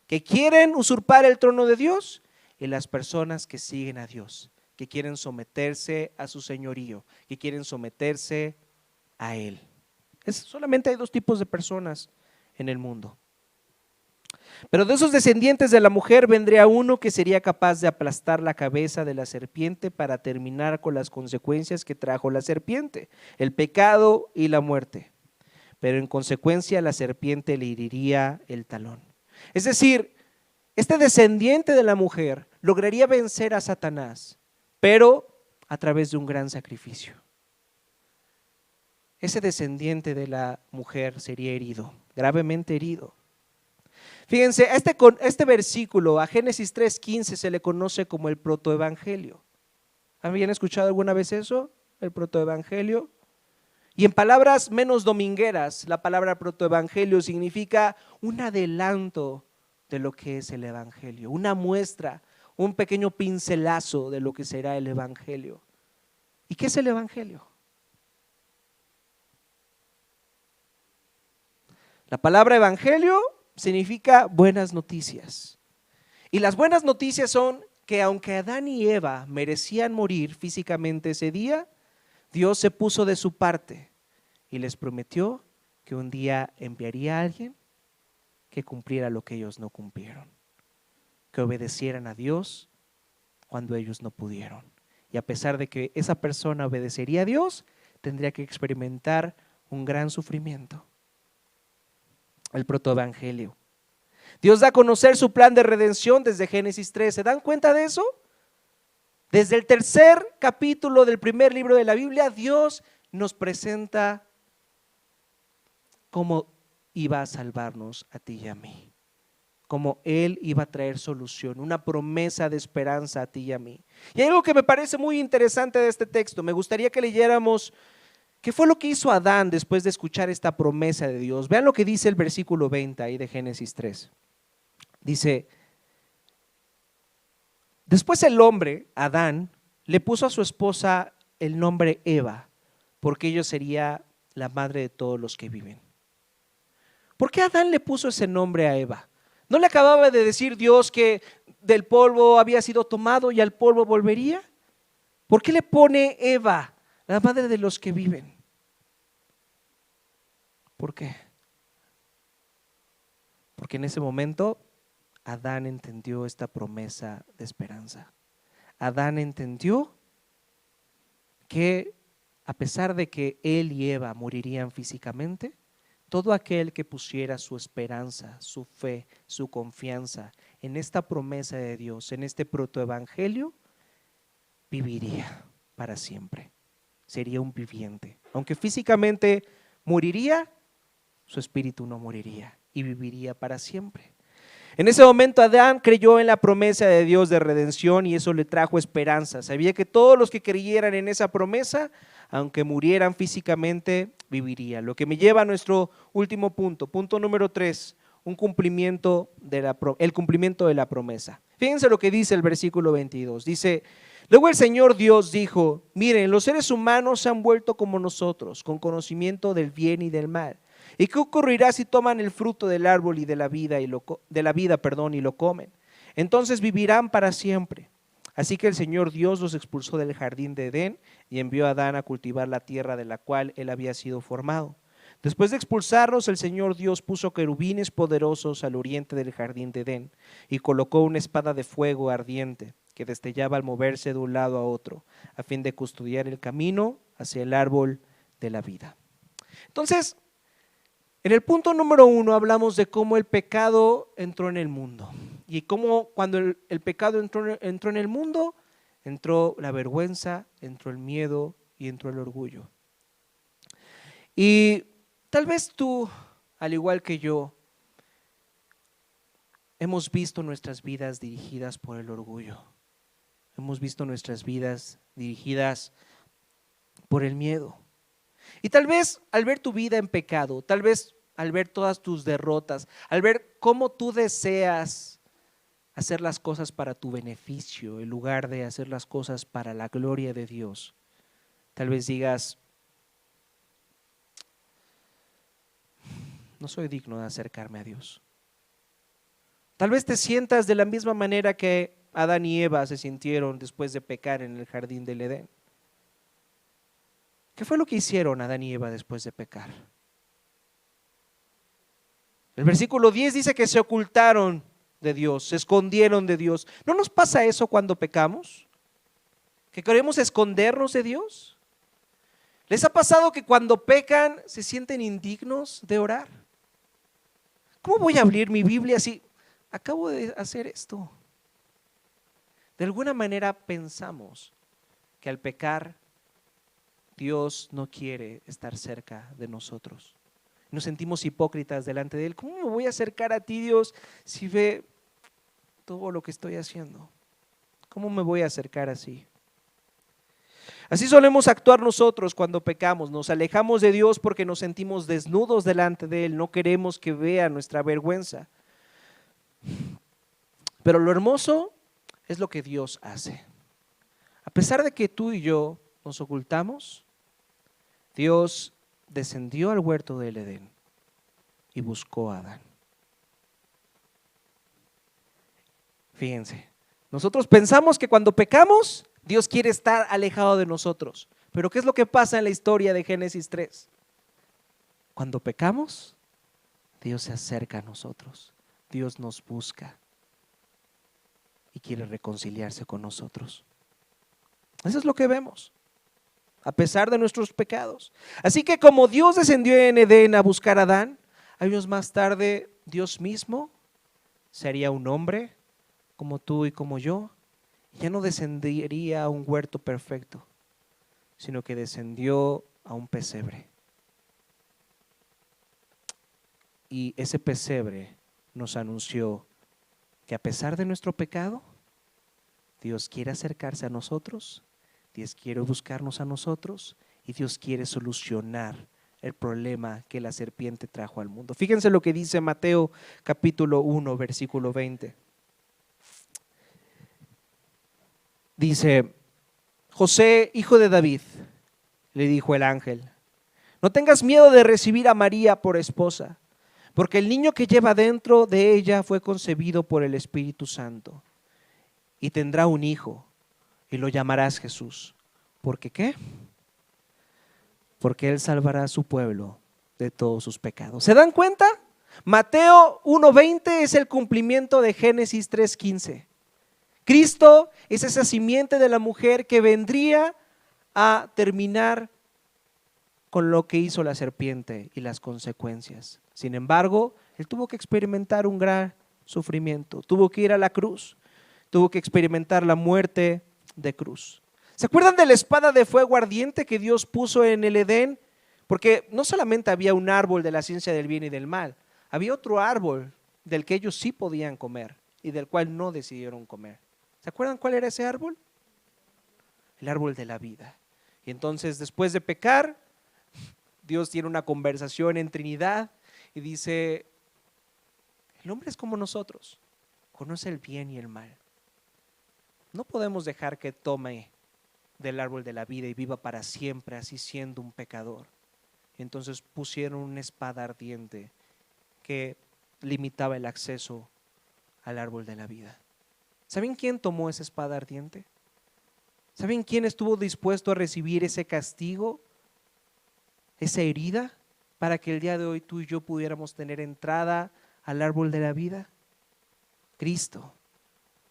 que quieren usurpar el trono de Dios, y las personas que siguen a Dios, que quieren someterse a su señorío, que quieren someterse a Él. Solamente hay dos tipos de personas en el mundo. Pero de esos descendientes de la mujer vendría uno que sería capaz de aplastar la cabeza de la serpiente para terminar con las consecuencias que trajo la serpiente, el pecado y la muerte. Pero en consecuencia la serpiente le heriría el talón. Es decir, este descendiente de la mujer lograría vencer a Satanás, pero a través de un gran sacrificio. Ese descendiente de la mujer sería herido, gravemente herido. Fíjense, este versículo, a Génesis 3:15, se le conoce como el protoevangelio. ¿Habían escuchado alguna vez eso? El protoevangelio. Y en palabras menos domingueras, la palabra protoevangelio significa un adelanto de lo que es el evangelio, una muestra, un pequeño pincelazo de lo que será el evangelio. ¿Y qué es el evangelio? La palabra evangelio significa buenas noticias. Y las buenas noticias son que aunque Adán y Eva merecían morir físicamente ese día, Dios se puso de su parte y les prometió que un día enviaría a alguien que cumpliera lo que ellos no cumplieron, que obedecieran a Dios cuando ellos no pudieron. Y a pesar de que esa persona obedecería a Dios, tendría que experimentar un gran sufrimiento. El protoevangelio. Dios da a conocer su plan de redención desde Génesis 3. ¿Se dan cuenta de eso? Desde el tercer capítulo del primer libro de la Biblia, Dios nos presenta cómo iba a salvarnos a ti y a mí, cómo Él iba a traer solución, una promesa de esperanza a ti y a mí. Y hay algo que me parece muy interesante de este texto. Me gustaría que leyéramos ¿qué fue lo que hizo Adán después de escuchar esta promesa de Dios? Vean lo que dice el versículo 20 ahí de Génesis 3. Dice, después el hombre, Adán, le puso a su esposa el nombre Eva, porque ella sería la madre de todos los que viven. ¿Por qué Adán le puso ese nombre a Eva? ¿No le acababa de decir Dios que del polvo había sido tomado y al polvo volvería? ¿Por qué le pone Eva, la madre de los que viven? ¿Por qué? Porque en ese momento Adán entendió esta promesa de esperanza. Adán entendió que a pesar de que él y Eva morirían físicamente, todo aquel que pusiera su esperanza, su fe, su confianza en esta promesa de Dios, en este protoevangelio, viviría para siempre. Sería un viviente. Aunque físicamente moriría, su espíritu no moriría y viviría para siempre. En ese momento Adán creyó en la promesa de Dios de redención y eso le trajo esperanza. Sabía que todos los que creyeran en esa promesa, aunque murieran físicamente, vivirían. Lo que me lleva a nuestro último punto, punto número 3, el cumplimiento de la promesa. Fíjense lo que dice el versículo 22. Dice: luego el Señor Dios dijo: miren, los seres humanos se han vuelto como nosotros, con conocimiento del bien y del mal. ¿Y qué ocurrirá si toman el fruto del árbol y de la vida y lo comen? Entonces vivirán para siempre. Así que el Señor Dios los expulsó del jardín de Edén y envió a Adán a cultivar la tierra de la cual él había sido formado. Después de expulsarlos, el Señor Dios puso querubines poderosos al oriente del jardín de Edén y colocó una espada de fuego ardiente que destellaba al moverse de un lado a otro, a fin de custodiar el camino hacia el árbol de la vida. Entonces, en el punto número 1 hablamos de cómo el pecado entró en el mundo y cómo cuando el pecado entró en el mundo, entró la vergüenza, entró el miedo y entró el orgullo. Y tal vez tú, al igual que yo, hemos visto nuestras vidas dirigidas por el orgullo. Hemos visto nuestras vidas dirigidas por el miedo. Y tal vez al ver tu vida en pecado, tal vez al ver todas tus derrotas, al ver cómo tú deseas hacer las cosas para tu beneficio en lugar de hacer las cosas para la gloria de Dios, tal vez digas: no soy digno de acercarme a Dios. Tal vez te sientas de la misma manera que Adán y Eva se sintieron después de pecar en el jardín del Edén. ¿Qué fue lo que hicieron Adán y Eva después de pecar? El versículo 10 dice que se ocultaron de Dios, se escondieron de Dios. ¿No nos pasa eso cuando pecamos? ¿Que queremos escondernos de Dios? ¿Les ha pasado que cuando pecan se sienten indignos de orar? ¿Cómo voy a abrir mi Biblia si acabo de hacer esto? De alguna manera pensamos que al pecar Dios no quiere estar cerca de nosotros. Nos sentimos hipócritas delante de Él. ¿Cómo me voy a acercar a ti, Dios, si ve todo lo que estoy haciendo? ¿Cómo me voy a acercar así? Así solemos actuar nosotros cuando pecamos. Nos alejamos de Dios porque nos sentimos desnudos delante de Él. No queremos que vea nuestra vergüenza. Pero lo hermoso es lo que Dios hace. A pesar de que tú y yo nos ocultamos, Dios descendió al huerto del Edén y buscó a Adán. Fíjense, nosotros pensamos que cuando pecamos, Dios quiere estar alejado de nosotros. Pero ¿qué es lo que pasa en la historia de Génesis 3? Cuando pecamos, Dios se acerca a nosotros. Dios nos busca y quiere reconciliarse con nosotros. Eso es lo que vemos, a pesar de nuestros pecados. Así que como Dios descendió en Edén a buscar a Adán, años más tarde Dios mismo se haría un hombre como tú y como yo. Ya no descendería a un huerto perfecto, sino que descendió a un pesebre. Y ese pesebre nos anunció que a pesar de nuestro pecado, Dios quiere acercarse a nosotros, Dios quiere buscarnos a nosotros y Dios quiere solucionar el problema que la serpiente trajo al mundo. Fíjense lo que dice Mateo capítulo 1, versículo 20. Dice: José, hijo de David, le dijo el ángel, no tengas miedo de recibir a María por esposa, porque el niño que lleva dentro de ella fue concebido por el Espíritu Santo, y tendrá un hijo, y lo llamarás Jesús. ¿Por qué qué? Porque él salvará a su pueblo de todos sus pecados. ¿Se dan cuenta? Mateo 1:20 es el cumplimiento de Génesis 3:15. Cristo es esa simiente de la mujer que vendría a terminar con lo que hizo la serpiente y las consecuencias. Sin embargo, él tuvo que experimentar un gran sufrimiento, tuvo que ir a la cruz, tuvo que experimentar la muerte de cruz. ¿Se acuerdan de la espada de fuego ardiente que Dios puso en el Edén? Porque no solamente había un árbol de la ciencia del bien y del mal, había otro árbol del que ellos sí podían comer y del cual no decidieron comer. ¿Se acuerdan cuál era ese árbol? El árbol de la vida. Y entonces, después de pecar, Dios tiene una conversación en Trinidad y dice, el hombre es como nosotros, conoce el bien y el mal. No podemos dejar que tome del árbol de la vida y viva para siempre, así siendo un pecador. Entonces pusieron una espada ardiente que limitaba el acceso al árbol de la vida. ¿Saben quién tomó esa espada ardiente? ¿Saben quién estuvo dispuesto a recibir ese castigo, esa herida, para que el día de hoy tú y yo pudiéramos tener entrada al árbol de la vida? Cristo.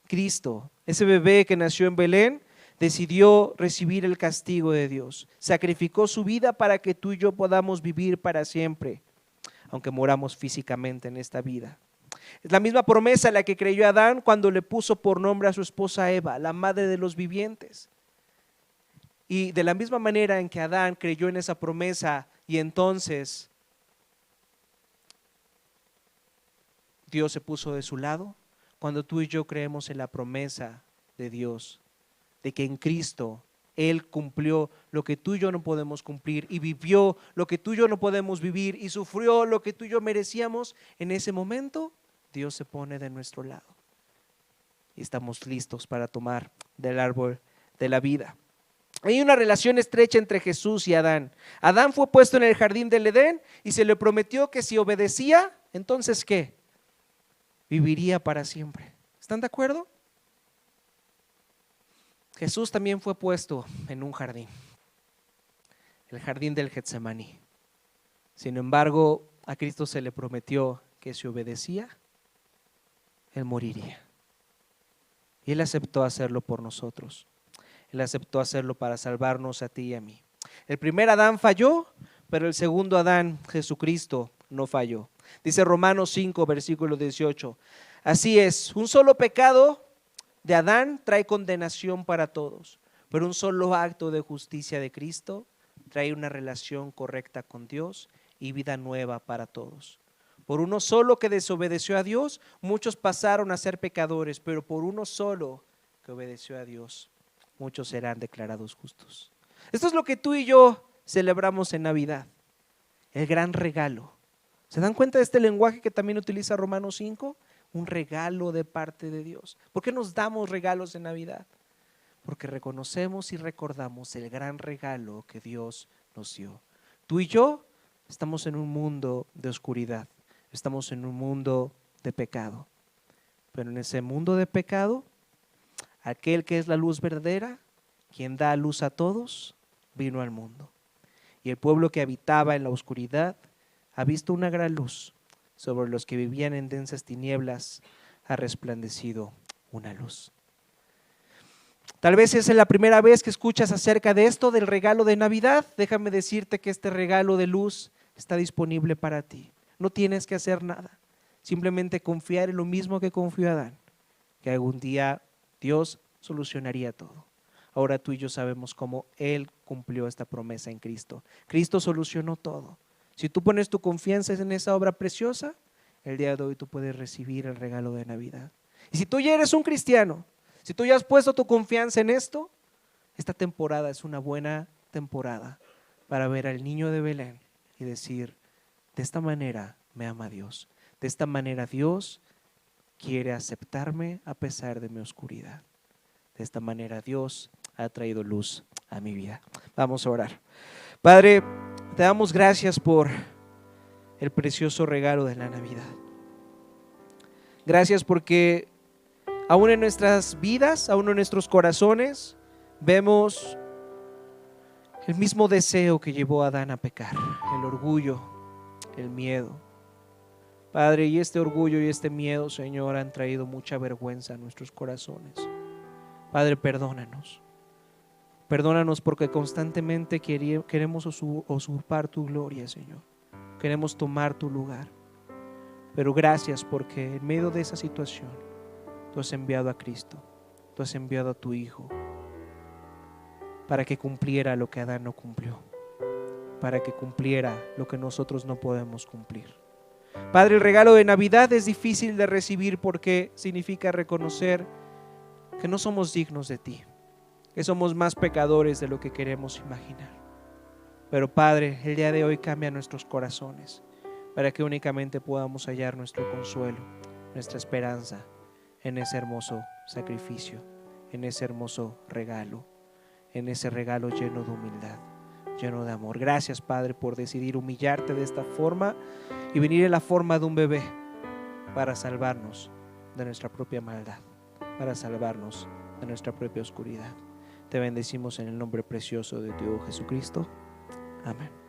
Cristo, ese bebé que nació en Belén, decidió recibir el castigo de Dios. Sacrificó su vida para que tú y yo podamos vivir para siempre, aunque moramos físicamente en esta vida. Es la misma promesa la que creyó Adán cuando le puso por nombre a su esposa Eva, la madre de los vivientes. Y de la misma manera en que Adán creyó en esa promesa y entonces Dios se puso de su lado, cuando tú y yo creemos en la promesa de Dios, de que en Cristo Él cumplió lo que tú y yo no podemos cumplir y vivió lo que tú y yo no podemos vivir y sufrió lo que tú y yo merecíamos, en ese momento Dios se pone de nuestro lado y estamos listos para tomar del árbol de la vida. Hay una relación estrecha entre Jesús y Adán. Adán fue puesto en el jardín del Edén y se le prometió que si obedecía, entonces ¿qué? Viviría para siempre. ¿Están de acuerdo? Jesús también fue puesto en un jardín, el jardín del Getsemaní. Sin embargo, a Cristo se le prometió que si obedecía, Él moriría. Y Él aceptó hacerlo por nosotros. Él aceptó hacerlo para salvarnos a ti y a mí. El primer Adán falló, pero el segundo Adán, Jesucristo, no falló. Dice Romanos 5, versículo 18. Así es, un solo pecado de Adán trae condenación para todos, pero un solo acto de justicia de Cristo trae una relación correcta con Dios y vida nueva para todos. Por uno solo que desobedeció a Dios, muchos pasaron a ser pecadores, pero por uno solo que obedeció a Dios, muchos serán declarados justos. Esto es lo que tú y yo celebramos en Navidad, el gran regalo. ¿Se dan cuenta de este lenguaje que también utiliza Romanos 5? Un regalo de parte de Dios. ¿Por qué nos damos regalos en Navidad? Porque reconocemos y recordamos el gran regalo que Dios nos dio. Tú y yo estamos en un mundo de oscuridad, estamos en un mundo de pecado, pero en ese mundo de pecado, aquel que es la luz verdadera, quien da luz a todos, vino al mundo. Y el pueblo que habitaba en la oscuridad ha visto una gran luz. Sobre los que vivían en densas tinieblas ha resplandecido una luz. Tal vez es la primera vez que escuchas acerca de esto, del regalo de Navidad. Déjame decirte que este regalo de luz está disponible para ti. No tienes que hacer nada. Simplemente confiar en lo mismo que confió Adán, que algún día Dios solucionaría todo. Ahora tú y yo sabemos cómo Él cumplió esta promesa en Cristo. Cristo solucionó todo. Si tú pones tu confianza en esa obra preciosa, el día de hoy tú puedes recibir el regalo de Navidad. Y si tú ya eres un cristiano, si tú ya has puesto tu confianza en esto, esta temporada es una buena temporada para ver al niño de Belén y decir, de esta manera me ama Dios. De esta manera Dios quiere aceptarme a pesar de mi oscuridad. De esta manera Dios ha traído luz a mi vida. Vamos a orar. Padre, te damos gracias por el precioso regalo de la Navidad. Gracias porque aún en nuestras vidas, aún en nuestros corazones, vemos el mismo deseo que llevó a Adán a pecar, el orgullo, el miedo. Padre, y este orgullo y este miedo, Señor, han traído mucha vergüenza a nuestros corazones. Padre, perdónanos. Perdónanos porque constantemente queremos usurpar tu gloria, Señor. Queremos tomar tu lugar. Pero gracias porque en medio de esa situación tú has enviado a Cristo. Tú has enviado a tu Hijo para que cumpliera lo que Adán no cumplió. Para que cumpliera lo que nosotros no podemos cumplir. Padre, el regalo de Navidad es difícil de recibir porque significa reconocer que no somos dignos de ti, que somos más pecadores de lo que queremos imaginar. Pero Padre, el día de hoy cambia nuestros corazones para que únicamente podamos hallar nuestro consuelo, nuestra esperanza en ese hermoso sacrificio, en ese hermoso regalo, en ese regalo lleno de humildad, lleno de amor. Gracias, Padre, por decidir humillarte de esta forma y venir en la forma de un bebé para salvarnos de nuestra propia maldad, para salvarnos de nuestra propia oscuridad. Te bendecimos en el nombre precioso de tu Hijo Jesucristo. Amén.